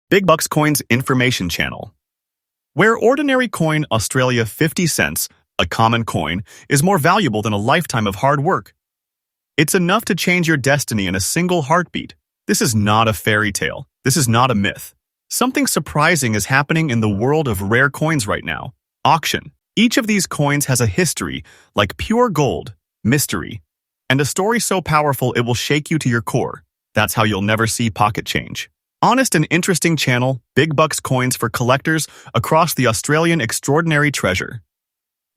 Big Bucks Coins Information Channel. Where ordinary coin Australia 50 cents, a common coin, is more valuable than a lifetime of hard work. It's enough to change your destiny in a single heartbeat. This is not a fairy tale. This is not a myth. Something surprising is happening in the world of rare coins right now. Auction. Each of these coins has a history, like pure gold, mystery, and a story so powerful it will shake you to your core. That's how you'll never see pocket change. Honest and interesting channel, Big Bucks Coins for collectors across the Australian extraordinary treasure.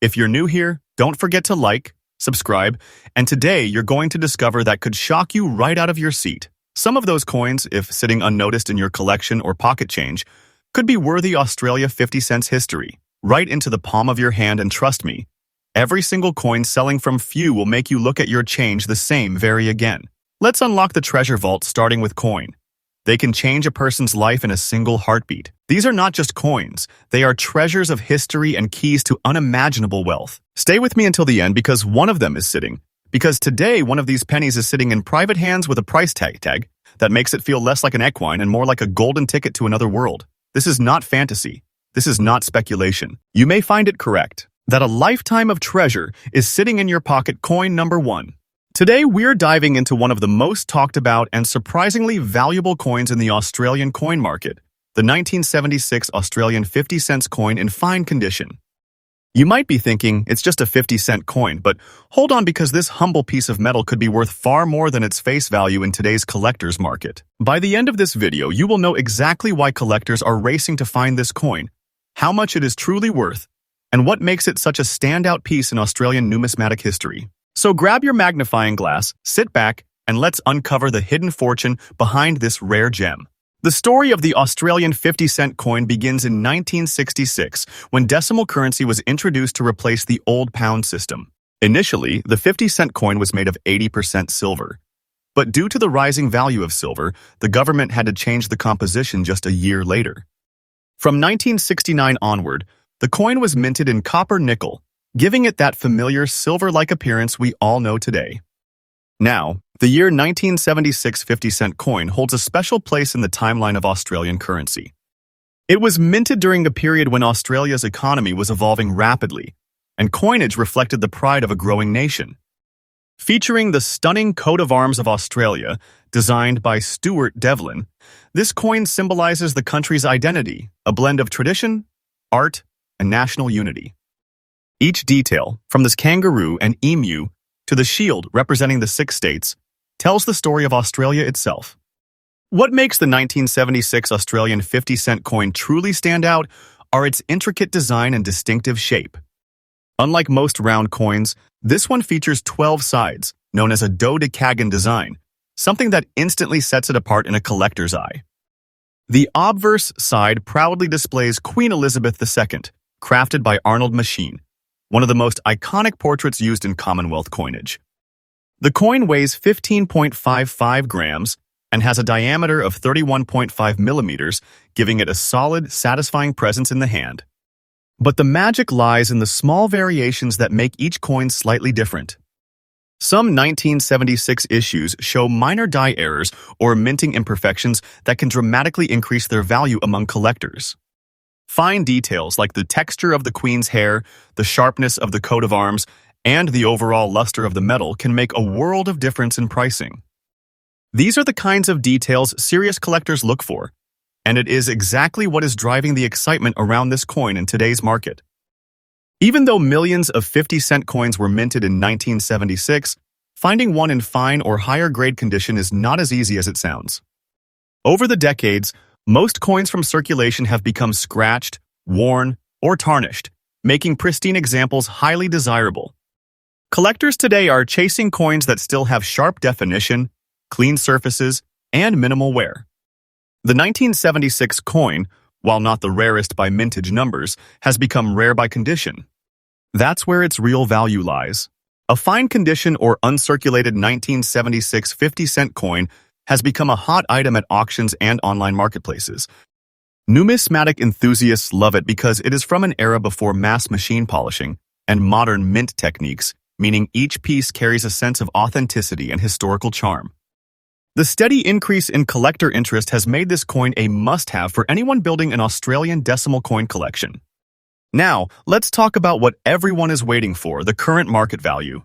If you're new here, don't forget to like, subscribe, and today you're going to discover that could shock you right out of your seat. Some of those coins, if sitting unnoticed in your collection or pocket change, could be worthy Australia 50 cents history, right into the palm of your hand, and trust me, every single coin selling from few will make you look at your change the same very again. Let's unlock the treasure vault starting with coin. They can change a person's life in a single heartbeat. These are not just coins. They are treasures of history and keys to unimaginable wealth. Stay with me until the end because one of them is sitting. Because today, one of these pennies is sitting in private hands with a price tag that makes it feel less like an equine and more like a golden ticket to another world. This is not fantasy. This is not speculation. You may find it correct that a lifetime of treasure is sitting in your pocket. Coin number 1. Today, we're diving into one of the most talked about and surprisingly valuable coins in the Australian coin market, the 1976 Australian 50 cents coin in fine condition. You might be thinking it's just a 50-cent coin, but hold on, because this humble piece of metal could be worth far more than its face value in today's collector's market. By the end of this video, you will know exactly why collectors are racing to find this coin, how much it is truly worth, and what makes it such a standout piece in Australian numismatic history. So grab your magnifying glass, sit back, and let's uncover the hidden fortune behind this rare gem. The story of the Australian 50-cent coin begins in 1966, when decimal currency was introduced to replace the old pound system. Initially, the 50-cent coin was made of 80% silver. But due to the rising value of silver, the government had to change the composition just a year later. From 1969 onward, the coin was minted in copper-nickel, giving it that familiar silver-like appearance we all know today. Now, the year 1976 50-cent coin holds a special place in the timeline of Australian currency. It was minted during a period when Australia's economy was evolving rapidly, and coinage reflected the pride of a growing nation. Featuring the stunning coat of arms of Australia, designed by Stuart Devlin, this coin symbolizes the country's identity, a blend of tradition, art, and national unity. Each detail, from this kangaroo and emu to the shield representing the 6 states, tells the story of Australia itself. What makes the 1976 Australian 50-cent coin truly stand out are its intricate design and distinctive shape. Unlike most round coins, this one features 12 sides, known as a dodecagon design, something that instantly sets it apart in a collector's eye. The obverse side proudly displays Queen Elizabeth II, crafted by Arnold Machine, one of the most iconic portraits used in Commonwealth coinage. The coin weighs 15.55 grams and has a diameter of 31.5 millimeters, giving it a solid, satisfying presence in the hand. But the magic lies in the small variations that make each coin slightly different. Some 1976 issues show minor die errors or minting imperfections that can dramatically increase their value among collectors. Fine details like the texture of the Queen's hair, the sharpness of the coat of arms, and the overall luster of the metal can make a world of difference in pricing. These are the kinds of details serious collectors look for, and it is exactly what is driving the excitement around this coin in today's market. Even though millions of 50-cent coins were minted in 1976, finding one in fine or higher grade condition is not as easy as it sounds. Over the decades, most coins from circulation have become scratched, worn, or tarnished, making pristine examples highly desirable. Collectors today are chasing coins that still have sharp definition, clean surfaces, and minimal wear. The 1976 coin, while not the rarest by mintage numbers, has become rare by condition. That's where its real value lies. A fine condition or uncirculated 1976 50-cent coin has become a hot item at auctions and online marketplaces. Numismatic enthusiasts love it because it is from an era before mass machine polishing and modern mint techniques, meaning each piece carries a sense of authenticity and historical charm. The steady increase in collector interest has made this coin a must-have for anyone building an Australian decimal coin collection. Now, let's talk about what everyone is waiting for, the current market value.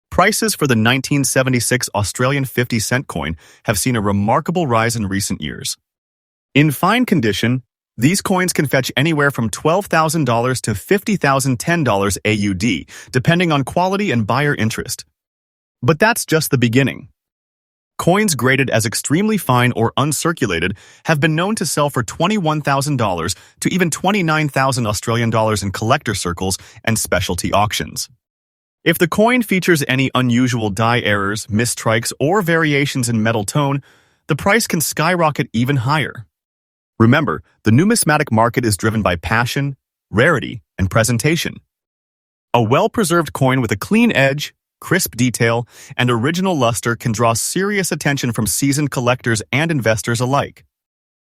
Prices for the 1976 Australian 50-cent coin have seen a remarkable rise in recent years. In fine condition, these coins can fetch anywhere from $12,000 to $50,010 AUD, depending on quality and buyer interest. But that's just the beginning. Coins graded as extremely fine or uncirculated have been known to sell for $21,000 to even 29,000 Australian dollars in collector circles and specialty auctions. If the coin features any unusual die errors, mistrikes, or variations in metal tone, the price can skyrocket even higher. Remember, the numismatic market is driven by passion, rarity, and presentation. A well-preserved coin with a clean edge, crisp detail, and original luster can draw serious attention from seasoned collectors and investors alike.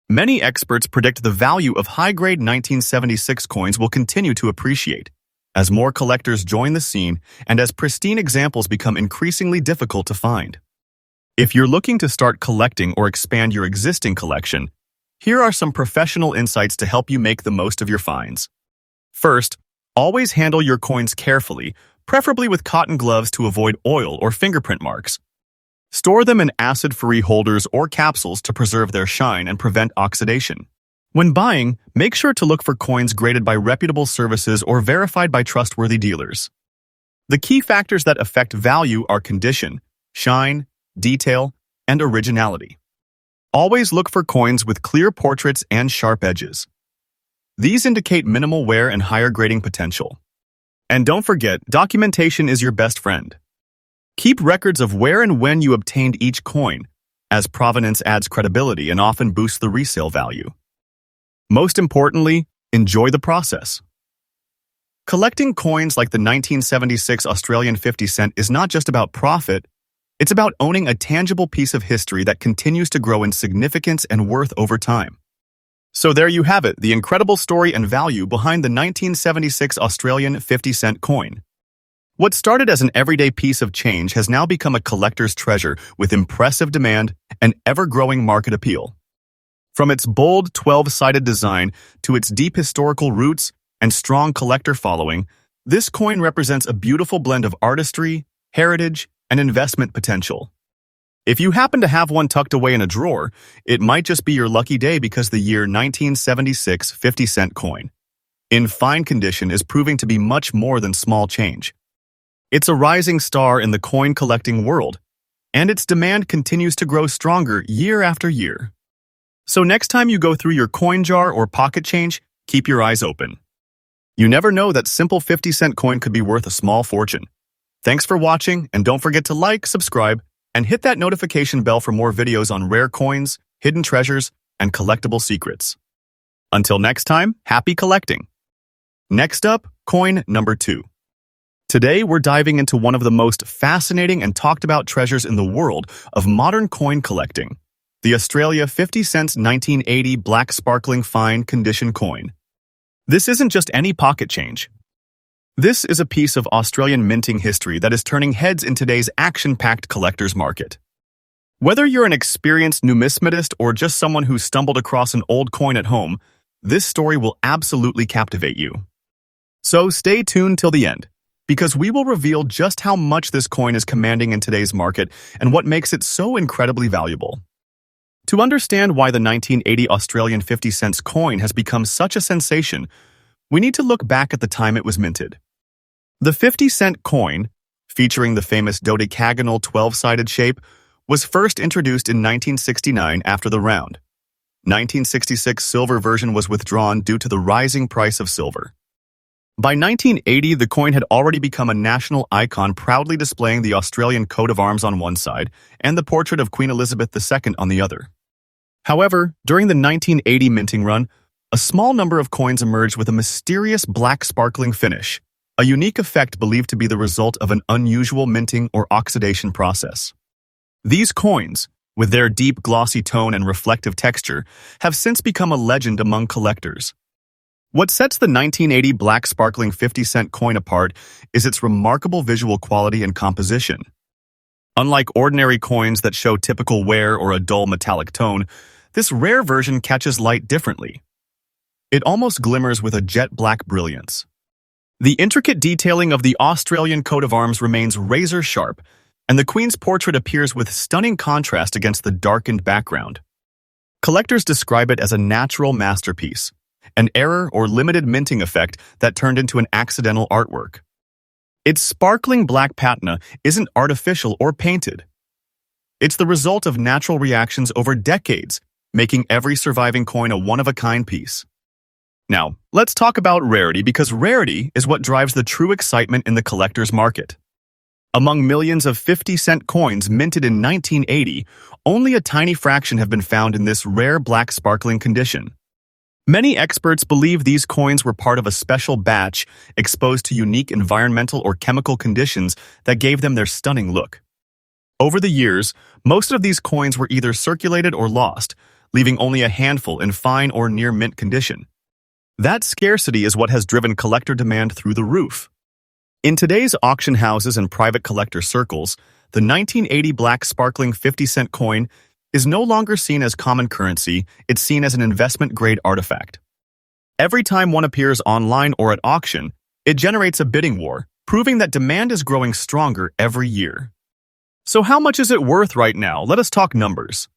Many experts predict the value of high-grade 1976 coins will continue to appreciate, as more collectors join the scene and as pristine examples become increasingly difficult to find. If you're looking to start collecting or expand your existing collection, here are some professional insights to help you make the most of your finds. First, always handle your coins carefully, preferably with cotton gloves to avoid oil or fingerprint marks. Store them in acid-free holders or capsules to preserve their shine and prevent oxidation. When buying, make sure to look for coins graded by reputable services or verified by trustworthy dealers. The key factors that affect value are condition, shine, detail, and originality. Always look for coins with clear portraits and sharp edges. These indicate minimal wear and higher grading potential. And don't forget, documentation is your best friend. Keep records of where and when you obtained each coin, as provenance adds credibility and often boosts the resale value. Most importantly, enjoy the process. Collecting coins like the 1976 Australian 50 cent is not just about profit, it's about owning a tangible piece of history that continues to grow in significance and worth over time. So there you have it, the incredible story and value behind the 1976 Australian 50-cent coin. What started as an everyday piece of change has now become a collector's treasure with impressive demand and ever-growing market appeal. From its bold 12-sided design to its deep historical roots and strong collector following, this coin represents a beautiful blend of artistry, heritage, and investment potential. If you happen to have one tucked away in a drawer, it might just be your lucky day because the year 1976 50-cent coin, in fine condition, is proving to be much more than small change. It's a rising star in the coin collecting world, and its demand continues to grow stronger year after year. So next time you go through your coin jar or pocket change, keep your eyes open. You never know that simple 50-cent coin could be worth a small fortune. Thanks for watching, and don't forget to like, subscribe, and hit that notification bell for more videos on rare coins, hidden treasures, and collectible secrets. Until next time, happy collecting! Next up, coin number 2. Today, we're diving into one of the most fascinating and talked about treasures in the world of modern coin collecting, the Australia 50 cents 1980 black sparkling fine condition coin. This isn't just any pocket change. This is a piece of Australian minting history that is turning heads in today's action-packed collector's market. Whether you're an experienced numismatist or just someone who stumbled across an old coin at home, this story will absolutely captivate you. So stay tuned till the end, because we will reveal just how much this coin is commanding in today's market and what makes it so incredibly valuable. To understand why the 1980 Australian 50 cents coin has become such a sensation, we need to look back at the time it was minted. The 50-cent coin, featuring the famous dodecagonal 12-sided shape, was first introduced in 1969 after the round. 1966 silver version was withdrawn due to the rising price of silver. By 1980, the coin had already become a national icon, proudly displaying the Australian coat of arms on one side and the portrait of Queen Elizabeth II on the other. However, during the 1980 minting run, a small number of coins emerged with a mysterious black sparkling finish, a unique effect believed to be the result of an unusual minting or oxidation process. These coins, with their deep glossy tone and reflective texture, have since become a legend among collectors. What sets the 1980 black sparkling 50-cent coin apart is its remarkable visual quality and composition. Unlike ordinary coins that show typical wear or a dull metallic tone, this rare version catches light differently. It almost glimmers with a jet black brilliance. The intricate detailing of the Australian coat of arms remains razor sharp, and the Queen's portrait appears with stunning contrast against the darkened background. Collectors describe it as a natural masterpiece, an error or limited minting effect that turned into an accidental artwork. Its sparkling black patina isn't artificial or painted. It's the result of natural reactions over decades, making every surviving coin a one-of-a-kind piece. Now, let's talk about rarity, because rarity is what drives the true excitement in the collector's market. Among millions of 50-cent coins minted in 1980, only a tiny fraction have been found in this rare black sparkling condition. Many experts believe these coins were part of a special batch exposed to unique environmental or chemical conditions that gave them their stunning look. Over the years, most of these coins were either circulated or lost, leaving only a handful in fine or near mint condition. That scarcity is what has driven collector demand through the roof. In today's auction houses and private collector circles, the 1980 black sparkling 50-cent coin is no longer seen as common currency, it's seen as an investment-grade artifact. Every time one appears online or at auction, it generates a bidding war, proving that demand is growing stronger every year. So how much is it worth right now? Let us talk numbers.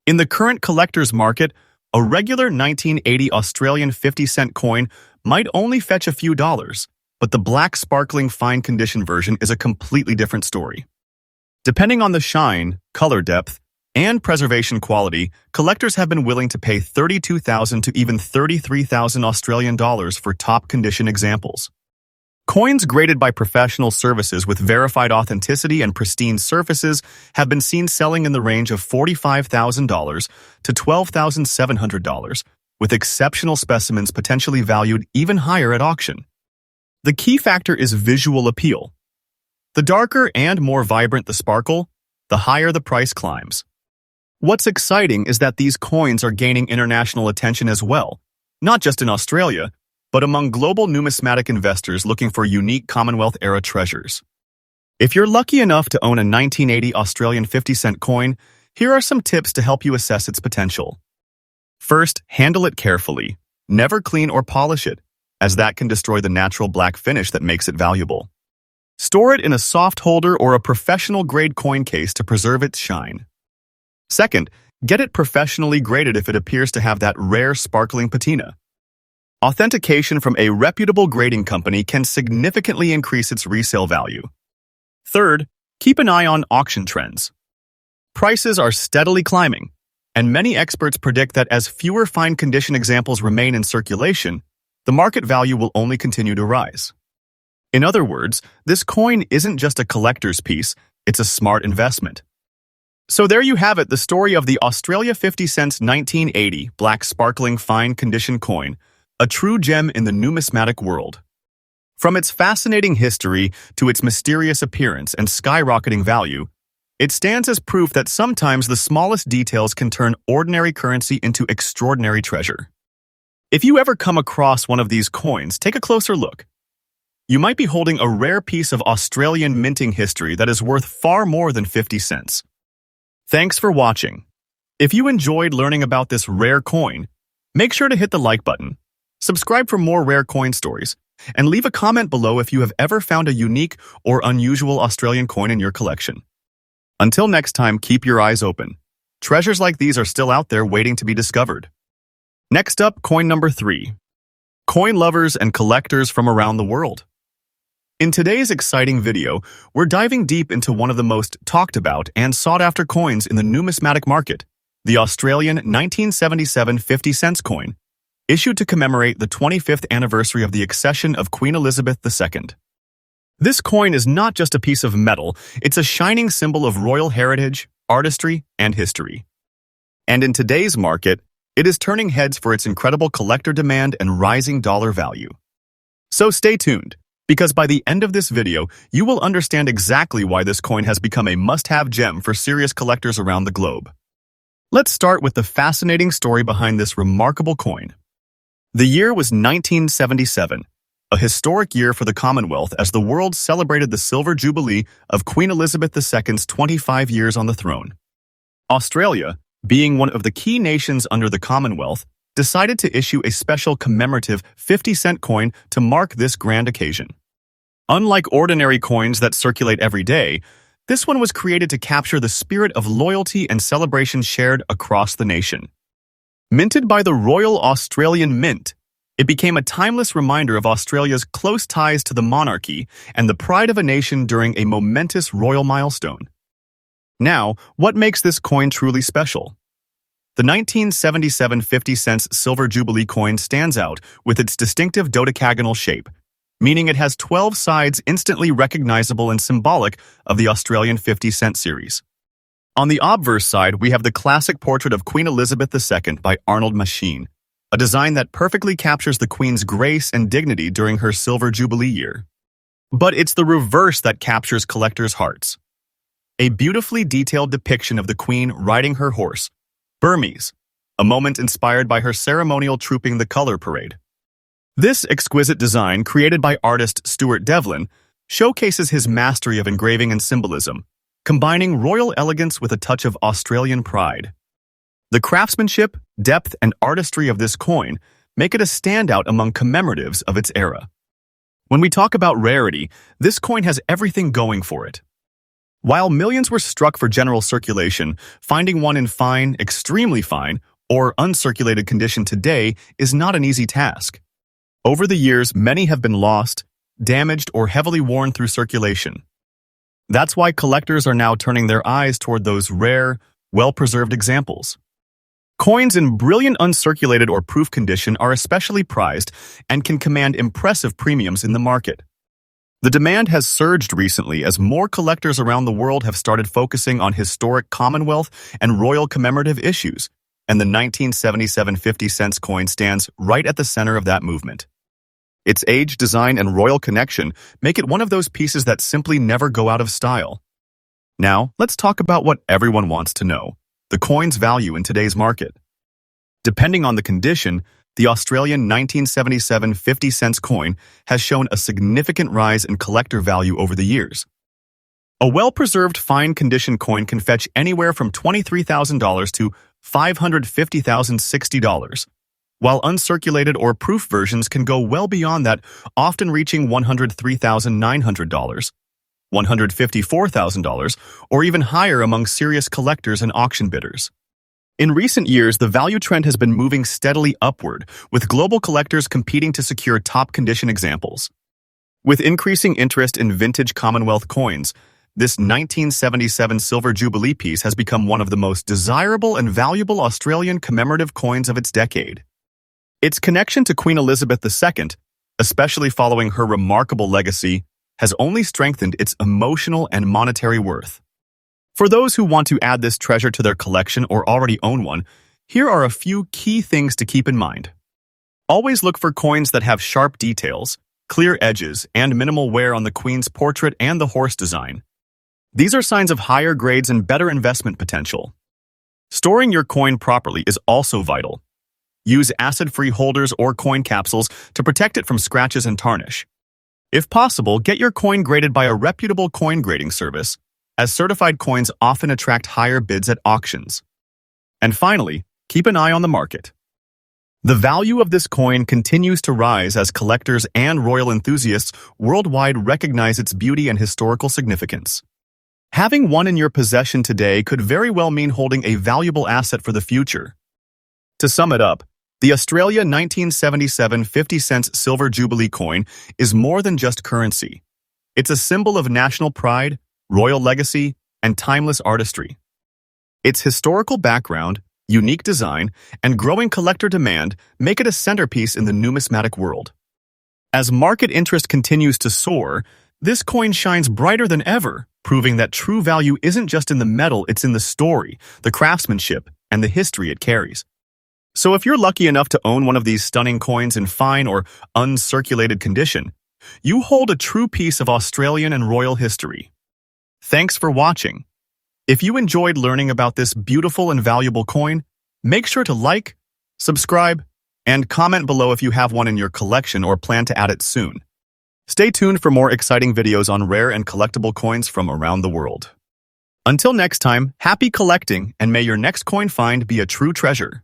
In the current collector's market, a regular 1980 Australian 50-cent coin might only fetch a few dollars, but the black sparkling fine condition version is a completely different story. Depending on the shine, color depth, and preservation quality, collectors have been willing to pay 32,000 to even 33,000 Australian dollars for top condition examples. Coins graded by professional services with verified authenticity and pristine surfaces have been seen selling in the range of $45,000 to $12,700, with exceptional specimens potentially valued even higher at auction. The key factor is visual appeal. The darker and more vibrant the sparkle, the higher the price climbs. What's exciting is that these coins are gaining international attention as well, not just in Australia, but among global numismatic investors looking for unique Commonwealth-era treasures. If you're lucky enough to own a 1980 Australian 50-cent coin, here are some tips to help you assess its potential. First, handle it carefully. Never clean or polish it, as that can destroy the natural black finish that makes it valuable. Store it in a soft holder or a professional-grade coin case to preserve its shine. Second, get it professionally graded if it appears to have that rare sparkling patina. Authentication from a reputable grading company can significantly increase its resale value. Third, keep an eye on auction trends. Prices are steadily climbing, and many experts predict that as fewer fine condition examples remain in circulation, the market value will only continue to rise. In other words, this coin isn't just a collector's piece, it's a smart investment. So there you have it, the story of the Australia 50 cents 1980 black sparkling fine condition coin, a true gem in the numismatic world. From its fascinating history to its mysterious appearance and skyrocketing value, it stands as proof that sometimes the smallest details can turn ordinary currency into extraordinary treasure. If you ever come across one of these coins, take a closer look. You might be holding a rare piece of Australian minting history that is worth far more than 50 cents. Thanks for watching. If you enjoyed learning about this rare coin, make sure to hit the like button, subscribe for more rare coin stories, and leave a comment below if you have ever found a unique or unusual Australian coin in your collection. Until next time, keep your eyes open. Treasures like these are still out there waiting to be discovered. Next up, coin number 3. Coin lovers and collectors from around the world. In today's exciting video, we're diving deep into one of the most talked about and sought-after coins in the numismatic market, the Australian 1977 50 cents coin, issued to commemorate the 25th anniversary of the accession of Queen Elizabeth II. This coin is not just a piece of metal, it's a shining symbol of royal heritage, artistry, and history. And in today's market, it is turning heads for its incredible collector demand and rising dollar value. So stay tuned, because by the end of this video, you will understand exactly why this coin has become a must-have gem for serious collectors around the globe. Let's start with the fascinating story behind this remarkable coin. The year was 1977, a historic year for the Commonwealth as the world celebrated the Silver Jubilee of Queen Elizabeth II's 25 years on the throne. Australia, being one of the key nations under the Commonwealth, decided to issue a special commemorative 50-cent coin to mark this grand occasion. Unlike ordinary coins that circulate every day, this one was created to capture the spirit of loyalty and celebration shared across the nation. Minted by the Royal Australian Mint, it became a timeless reminder of Australia's close ties to the monarchy and the pride of a nation during a momentous royal milestone. Now, what makes this coin truly special? The 1977 50-cent Silver Jubilee coin stands out with its distinctive dodecagonal shape, meaning it has 12 sides instantly recognizable and symbolic of the Australian 50-cent series. On the obverse side, we have the classic portrait of Queen Elizabeth II by Arnold Machine, a design that perfectly captures the Queen's grace and dignity during her Silver Jubilee year. But it's the reverse that captures collectors' hearts. A beautifully detailed depiction of the Queen riding her horse, Burmese, a moment inspired by her ceremonial trooping the color parade. This exquisite design, created by artist Stuart Devlin, showcases his mastery of engraving and symbolism, combining royal elegance with a touch of Australian pride. The craftsmanship, depth, and artistry of this coin make it a standout among commemoratives of its era. When we talk about rarity, this coin has everything going for it. While millions were struck for general circulation, finding one in fine, extremely fine, or uncirculated condition today is not an easy task. Over the years, many have been lost, damaged, or heavily worn through circulation. That's why collectors are now turning their eyes toward those rare, well-preserved examples. Coins in brilliant uncirculated or proof condition are especially prized and can command impressive premiums in the market. The demand has surged recently as more collectors around the world have started focusing on historic Commonwealth and royal commemorative issues, and the 1977 50-cent coin stands right at the center of that movement. Its age, design, and royal connection make it one of those pieces that simply never go out of style. Now, let's talk about what everyone wants to know: the coin's value in today's market. Depending on the condition, the Australian 1977 50-cent coin has shown a significant rise in collector value over the years. A well-preserved fine-condition coin can fetch anywhere from $23,000 to $550,060, while uncirculated or proof versions can go well beyond that, often reaching $103,900, $154,000, or even higher among serious collectors and auction bidders. In recent years, the value trend has been moving steadily upward, with global collectors competing to secure top-condition examples. With increasing interest in vintage Commonwealth coins, this 1977 Silver Jubilee piece has become one of the most desirable and valuable Australian commemorative coins of its decade. Its connection to Queen Elizabeth II, especially following her remarkable legacy, has only strengthened its emotional and monetary worth. For those who want to add this treasure to their collection or already own one, here are a few key things to keep in mind. Always look for coins that have sharp details, clear edges, and minimal wear on the Queen's portrait and the horse design. These are signs of higher grades and better investment potential. Storing your coin properly is also vital. Use acid-free holders or coin capsules to protect it from scratches and tarnish. If possible, get your coin graded by a reputable coin grading service, as certified coins often attract higher bids at auctions. And finally, keep an eye on the market. The value of this coin continues to rise as collectors and royal enthusiasts worldwide recognize its beauty and historical significance. Having one in your possession today could very well mean holding a valuable asset for the future. To sum it up, the Australia 1977 50-cent Silver Jubilee coin is more than just currency. It's a symbol of national pride, royal legacy, and timeless artistry. Its historical background, unique design, and growing collector demand make it a centerpiece in the numismatic world. As market interest continues to soar, this coin shines brighter than ever, proving that true value isn't just in the metal, it's in the story, the craftsmanship, and the history it carries. So if you're lucky enough to own one of these stunning coins in fine or uncirculated condition, you hold a true piece of Australian and royal history. Thanks for watching. If you enjoyed learning about this beautiful and valuable coin, make sure to like, subscribe, and comment below if you have one in your collection or plan to add it soon. Stay tuned for more exciting videos on rare and collectible coins from around the world. Until next time, happy collecting, and may your next coin find be a true treasure.